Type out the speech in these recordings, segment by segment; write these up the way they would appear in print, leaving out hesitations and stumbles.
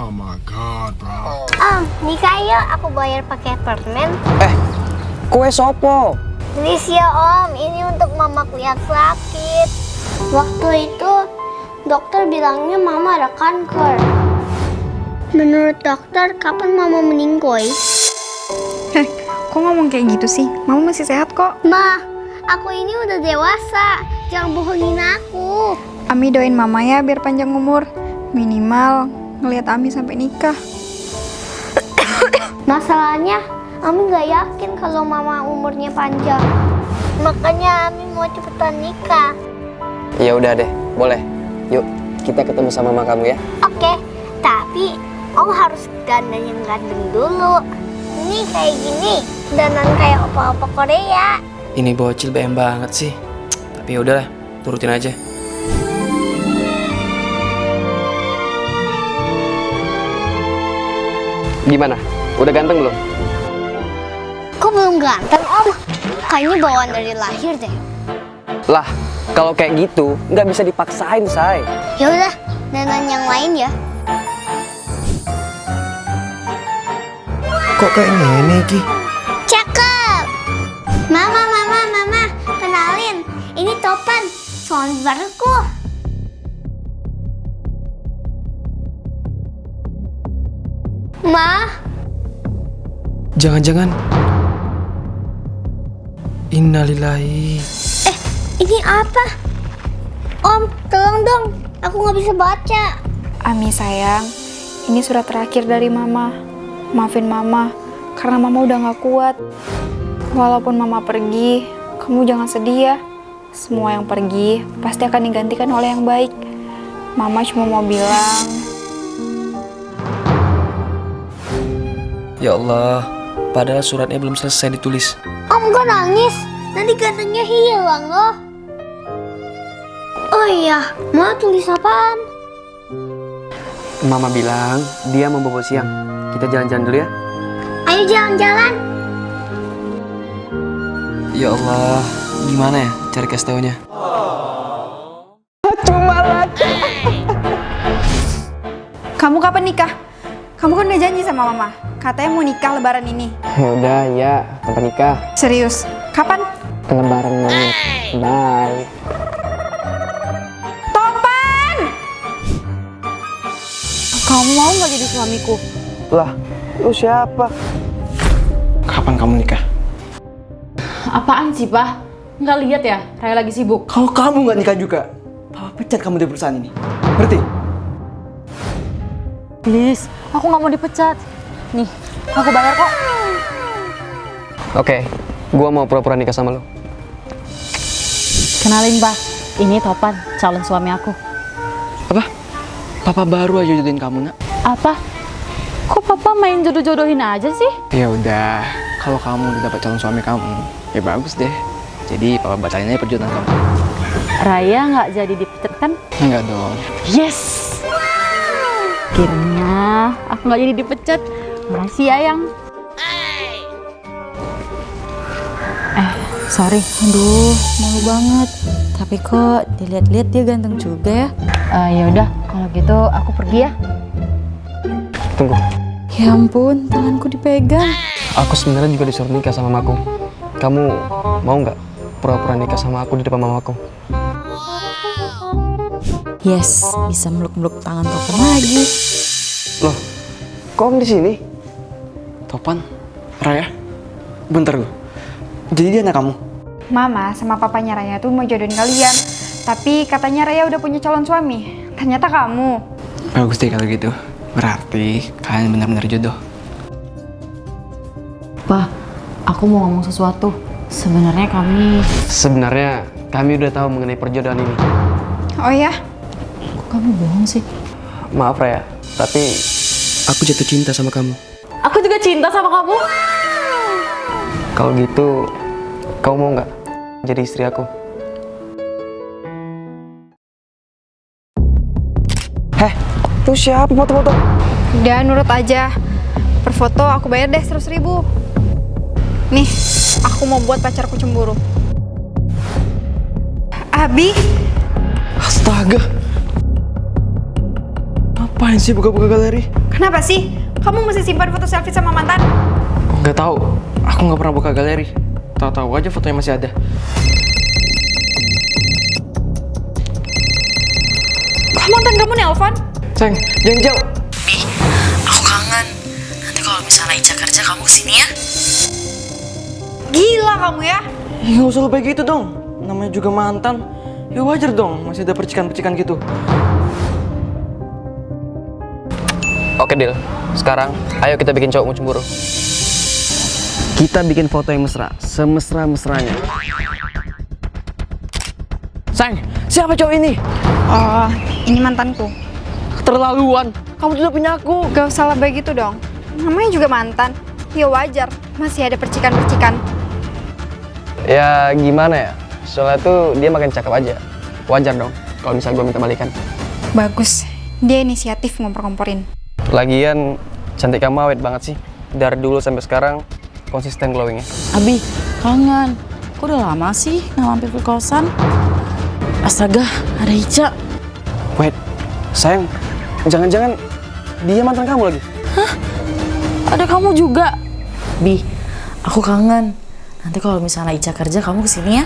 Oh my god, bro. Nikah yuk, aku bayar pakai permen. Kue sopo? Please ya Om, ini untuk mamaku yang sakit. Waktu itu dokter bilangnya mama ada kanker. Menurut dokter, kapan mama meninggal? Kok ngomong kayak gitu sih? Mama masih sehat kok. Ma, aku ini udah dewasa. Jangan bohongin aku. Ami doain mama ya biar panjang umur. Minimal ngelihat Ami sampai nikah. Masalahnya, Ami nggak yakin kalau mama umurnya panjang. Makanya Ami mau cepetan nikah. Ya udah deh, boleh. Yuk, kita ketemu sama mama kamu ya. Oke, tapi Om harus dandan yang ganteng dulu. Ini kayak gini, dandan kayak opa-opa Korea. Ini bocil BM banget sih. Tapi ya udahlah, turutin aja. Gimana? Udah ganteng belum? Kok belum ganteng Om? Kayaknya bawaan dari lahir deh. Lah, kalau kayak gitu nggak bisa dipaksain, say. Ya udah, dandan yang lain ya. Kok kayak ngene Ki? Cakep. Mama, kenalin. Ini Topan, suami baruku. Ma, Jangan-jangan Innalillahi. ini apa? Om, tolong dong. Aku nggak bisa baca. Ami sayang, ini surat terakhir dari mama. Maafin mama, karena mama udah gak kuat. Walaupun mama pergi, kamu jangan sedih ya. Semua yang pergi pasti akan digantikan oleh yang baik. Mama cuma mau bilang, Ya Allah, padahal suratnya belum selesai ditulis. Om, kok nangis? Nanti gantengnya hilang loh. Oh iya, mau tulis apaan? Mama bilang dia mau bobo siang. Kita jalan-jalan dulu ya. Ayo jalan-jalan. Ya Allah, gimana ya cari kasih taunya? kamu kapan nikah? Kamu kan udah janji sama mama, katanya mau nikah lebaran ini. Ya udah, ya, kapan nikah? Serius? Kapan? Lebaran banget. Bye. Topan! Kamu mau gak jadi suamiku? Lah, lu siapa? Kapan kamu nikah? Apaan sih, Pak? Nggak lihat ya, Raya lagi sibuk. Kalau kamu nggak nikah juga, Papa pecat kamu dari perusahaan ini. Ngerti? Please, aku nggak mau dipecat. Nih, aku bayar kok. Oke, gua mau pura-pura nikah sama lu. Kenalin, Pak. Ini Topan, calon suami aku. Apa? Papa baru aja jodohin kamu, nak. Apa? Kok Papa main jodoh-jodohin aja sih? Ya udah, kalau kamu udah dapat calon suami kamu, ya bagus deh. Jadi Papa batalin aja perjodohan kamu. Raya nggak jadi dipecat kan? Enggak dong. Yes! Akhirnya aku nggak jadi dipecat. Makasih ya, Yang. Sorry, aduh, malu banget. Tapi kok dilihat-lihat dia ganteng juga ya. Ya udah, kalau gitu aku pergi ya. Tunggu. Ya ampun, tanganku dipegang. Aku sebenarnya juga disuruh nikah sama mamaku. Kamu mau nggak pura-pura nikah sama aku di depan mamaku? Yes, bisa meluk-meluk tangan Topan lagi. Loh, kok Om di sini? Topan, Raya, bentar gue. Jadi dia anak kamu? Mama sama papanya Raya tuh mau jodohin kalian. Tapi katanya Raya udah punya calon suami. Ternyata kamu. Bagus deh kalau gitu. Berarti kalian benar-benar jodoh. Pak, aku mau ngomong sesuatu. Sebenarnya kami udah tahu mengenai perjodohan ini. Oh ya? Kok kamu bohong sih? Maaf Raya, tapi Aku jatuh cinta sama kamu. Aku juga cinta sama kamu. kalau gitu, kamu mau nggak jadi istri aku? Tuh siapa foto-foto? Udah nurut aja. Per foto aku bayar deh 100.000. Nih, aku mau buat pacarku cemburu. Abi, Astaga. Ngapain sih buka-buka galeri? Kenapa sih? Kamu mesti simpan foto selfie sama mantan? Nggak tahu. Aku nggak pernah buka galeri. Tahu-tahu aja fotonya masih ada. Kok mantan kamu nelpon? Sayang, jangan jauh. Aku kangen. Nanti kalau misalnya Ica kerja kamu kesini ya. Gila kamu ya. Ya nggak usah lebay gitu dong. Namanya juga mantan. Ya wajar dong, masih ada percikan-percikan gitu. Oke, Dil. Sekarang, ayo kita bikin cowokmu cemburu. Kita bikin foto yang mesra, semesra-mesranya. Sayang, siapa cowok ini? Oh, ini mantanku. Terlaluan, kamu sudah punya aku. Gak usah lebay gitu dong. Namanya juga mantan. Ya wajar, masih ada percikan-percikan. Ya gimana ya, soalnya tuh dia makin cakep aja. Wajar dong kalau misalnya gue minta balikan. Bagus, dia inisiatif ngompor-ngomporin. Lagian cantik kamu awet banget sih. Dari dulu sampai sekarang konsisten glowingnya. Abi, kangen. Kok udah lama sih nggak mampir ke kosan? Astaga, ada Ica. Wait, sayang, jangan-jangan dia mantan kamu lagi? Ada kamu juga. Bi, aku kangen. Nanti kalau misalnya Ica kerja kamu kesini ya.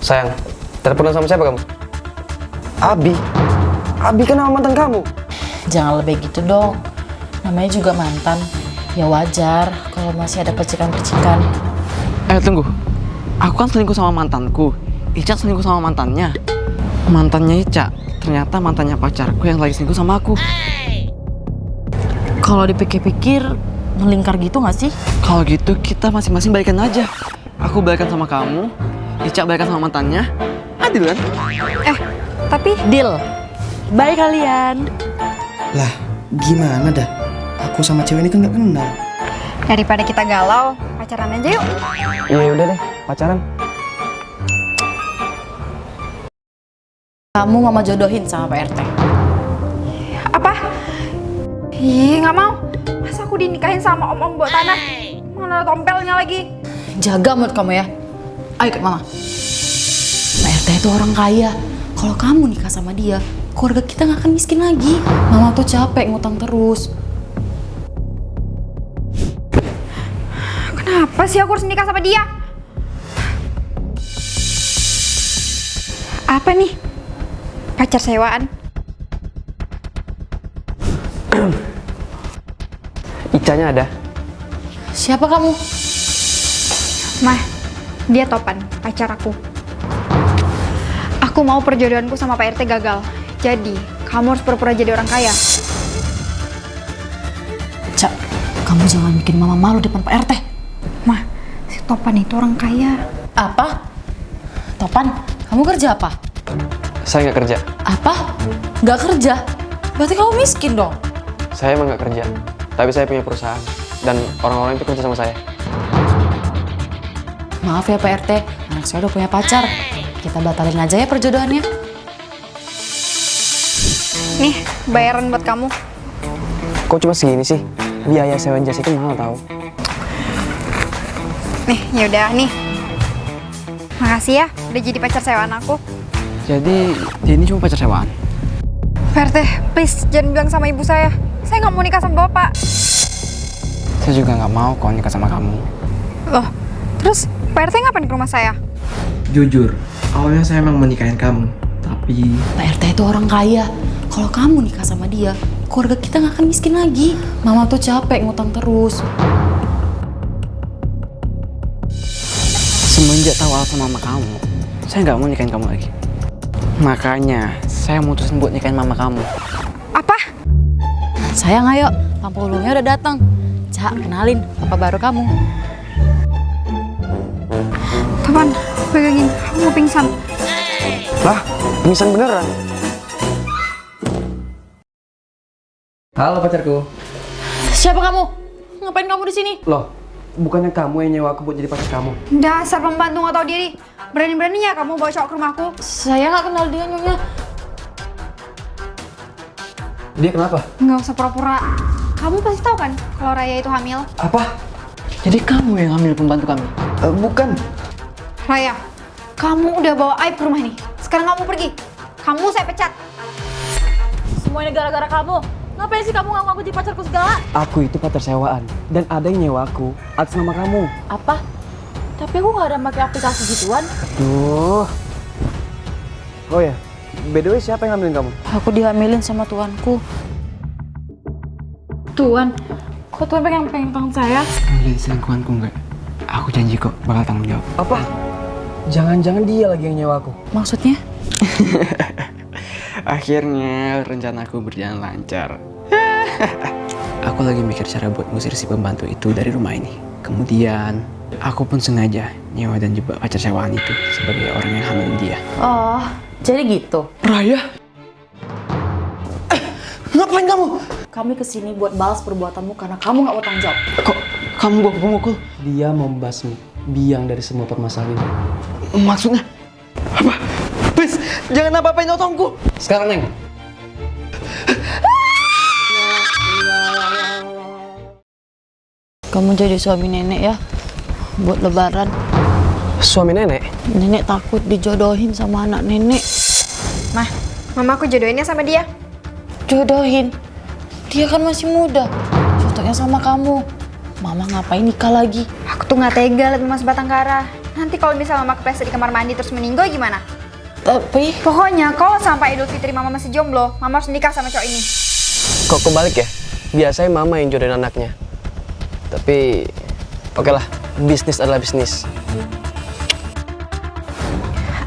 Sayang, teleponan sama siapa kamu? Abi. Abi kan nama mantan kamu. Jangan lebih gitu dong. Namanya juga mantan. Ya wajar kalau masih ada percikan-percikan. Tunggu. Aku kan selingkuh sama mantanku. Ica selingkuh sama mantannya. Mantannya Ica ternyata mantannya pacarku yang lagi selingkuh sama aku. Kalau dipikir-pikir melingkar gitu nggak sih? Kalau gitu kita masing-masing balikan aja. Aku balikan sama kamu, Ica balikan sama mantannya. Adil kan? Tapi Deal. Bye kalian. Lah, gimana dah? Aku sama cewek ini kan nggak kenal. daripada kita galau, pacaran aja yuk. Iya udah deh, pacaran. Kamu mama jodohin sama Pak RT. Apa? Ih, nggak mau. Masa aku dinikahin sama om-om buat tanah? Mana ada tompelnya lagi? Jaga mulut kamu ya. Ayo ikut mama. Pak RT itu orang kaya. Kalau kamu nikah sama dia, keluarga kita nggak akan miskin lagi. Mama tuh capek ngutang terus. Kenapa sih aku harus nikah sama dia? Apa nih? Pacar sewaan? Icanya ada. Siapa kamu? Mah, dia Topan, pacar aku. Aku mau perjodohanku sama Pak RT gagal. Jadi, kamu harus pura-pura jadi orang kaya. Cak, kamu jangan bikin mama malu depan Pak RT. Mah, si Topan itu orang kaya. Apa? Topan, kamu kerja apa? Saya nggak kerja. Apa? Nggak kerja? Berarti kamu miskin dong? Saya emang nggak kerja. Tapi saya punya perusahaan. Dan orang-orang itu kerja sama saya. Maaf ya Pak RT, anak saya udah punya pacar. Kita batalin aja ya perjodohannya. Nih, bayaran buat kamu. Kok cuma segini sih? Biaya sewa jas itu mahal tau. Nih, yaudah nih. Makasih ya, udah jadi pacar sewaan aku. Jadi dia ini cuma pacar sewaan. Pak RT, please jangan bilang sama ibu saya. Saya nggak mau nikah sama bapak. Saya juga nggak mau kok nikah sama kamu. Loh, terus Pak RT ngapain ke rumah saya? Jujur, awalnya saya emang menikahin kamu. Tapi Pak RT itu orang kaya. Kalau kamu nikah sama dia, keluarga kita nggak akan miskin lagi. Mama tuh capek ngutang terus. Semenjak tahu alasan mama kamu, saya nggak mau nikahin kamu lagi. Makanya saya mutusin buat nikahin mama kamu. Apa? Sayang ayo, lampu ulungnya udah datang. Cak, kenalin, papa baru kamu. Topan, pegangin, aku mau pingsan. Lah, pingsan beneran. Halo pacarku. Siapa kamu? Ngapain kamu di sini? Loh, bukannya kamu yang nyewa aku buat jadi pacar kamu? Dasar pembantu nggak tahu diri. Berani-beraninya kamu bawa cowok ke rumahku. Saya nggak kenal dia nyonya. Dia kenapa? Nggak usah pura-pura. Kamu pasti tahu kan kalau Raya itu hamil. Apa? Jadi kamu yang hamil pembantu kami? Bukan. Raya, kamu udah bawa aib ke rumah ini. Sekarang kamu pergi. Kamu saya pecat. semuanya gara-gara kamu. Ngapain sih kamu ngaku-ngaku jadi pacarku segala? Aku itu pacar sewaan dan ada yang nyewa aku atas nama kamu. Apa? Tapi aku nggak ada pakai aplikasi gituan. Duh. Oh ya, by the way siapa yang ngambilin kamu? Aku dihamilin sama tuanku. Tuan, kok Tuan pengen tangan saya? Jadi selingkuhanku enggak? Aku janji kok bakal tanggung jawab. Apa? Jangan-jangan dia lagi yang nyewa aku. Maksudnya? Akhirnya rencanaku berjalan lancar. Aku lagi mikir cara buat ngusir si pembantu itu dari rumah ini. Kemudian aku pun sengaja nyewa dan jebak pacar sewaan itu sebagai orang yang hamilin dia. Oh, jadi gitu. Raya? Ngapain kamu? Kami kesini buat balas perbuatanmu karena kamu nggak mau tanggung jawab. Kok kamu bawa pemukul? Dia membasmi biang dari semua permasalahan ini. Maksudnya apa? Please, jangan apa-apain otongku. Sekarang, Neng. Kamu jadi suami nenek ya, buat lebaran. Suami nenek? Nenek takut dijodohin sama anak nenek. Mah, mama aku jodohinnya sama dia. Jodohin? Dia kan masih muda. Cocoknya sama kamu. Mama ngapain nikah lagi? Aku tuh nggak tega liat mama sebatang kara. Nanti kalau misalnya mama kepleset di kamar mandi terus meninggal gimana? Tapi Pokoknya kalau sampai Idul Fitri mama masih jomblo, mama harus nikah sama cowok ini. Kok kebalik ya? Biasanya mama yang jodohin anaknya. Tapi, oke lah, bisnis adalah bisnis.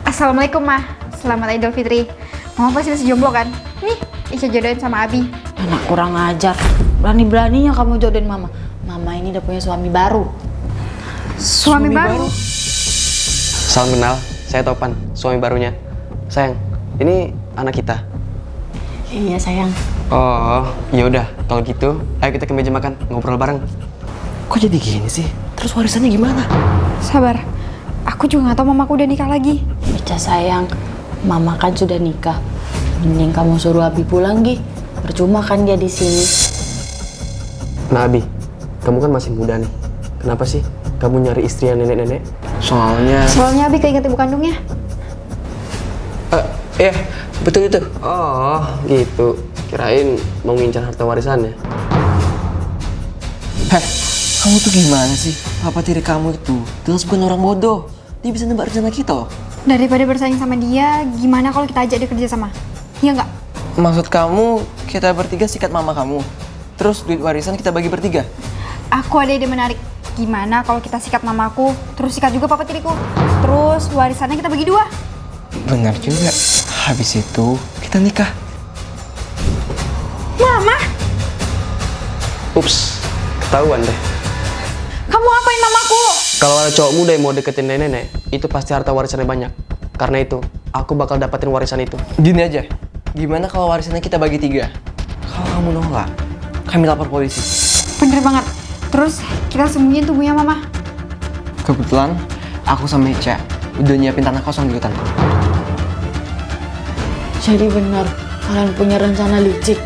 Assalamualaikum, Mah. Selamat Idul Fitri. Mama pasti masih jomblo kan? Nih, Isya jodohin sama Abi. anak kurang ajar. Berani-beraninya kamu jodohin mama. Mama ini udah punya suami baru. Suami baru? Salam kenal, saya Topan, suami barunya. Sayang, ini anak kita. Iya sayang. Oh, ya udah. Kalau gitu, ayo kita ke meja makan, ngobrol bareng. Kok jadi gini sih? Terus warisannya gimana? Sabar. Aku juga nggak tahu mamaku udah nikah lagi. Ica sayang, mama kan sudah nikah. Mending kamu suruh Abi pulang, Gi. Percuma kan dia di sini. Nah, Abi, kamu kan masih muda nih. Kenapa sih kamu nyari istri yang nenek-nenek? Soalnya Abi keinget ibu kandungnya. Iya, betul itu. Oh, gitu. Kirain mau ngincar harta warisannya. Heh, kamu tuh gimana sih? Papa tiri kamu itu jelas bukan orang bodoh. Dia bisa nebak rencana kita loh. Daripada bersaing sama dia, gimana kalau kita ajak dia kerja sama? Iya nggak? Maksud kamu kita bertiga sikat mama kamu, terus duit warisan kita bagi bertiga? Aku ada ide menarik. Gimana kalau kita sikat mamaku, terus sikat juga papa tiriku? Terus warisannya kita bagi 2. Benar juga. Habis itu kita nikah. Mama, Ups, ketahuan deh. kamu apain mamaku? Kalau ada cowok muda yang mau deketin nenek-nenek, itu pasti harta warisannya banyak. Karena itu, aku bakal dapetin warisan itu. Gini aja, gimana kalau warisannya kita bagi 3? Kalau kamu nolak, kami lapor polisi. Bener banget. Terus kita sembunyiin tubuhnya mama. Kebetulan aku sama Ica udah nyiapin tanah kosong di hutan. Jadi benar, kalian punya rencana licik.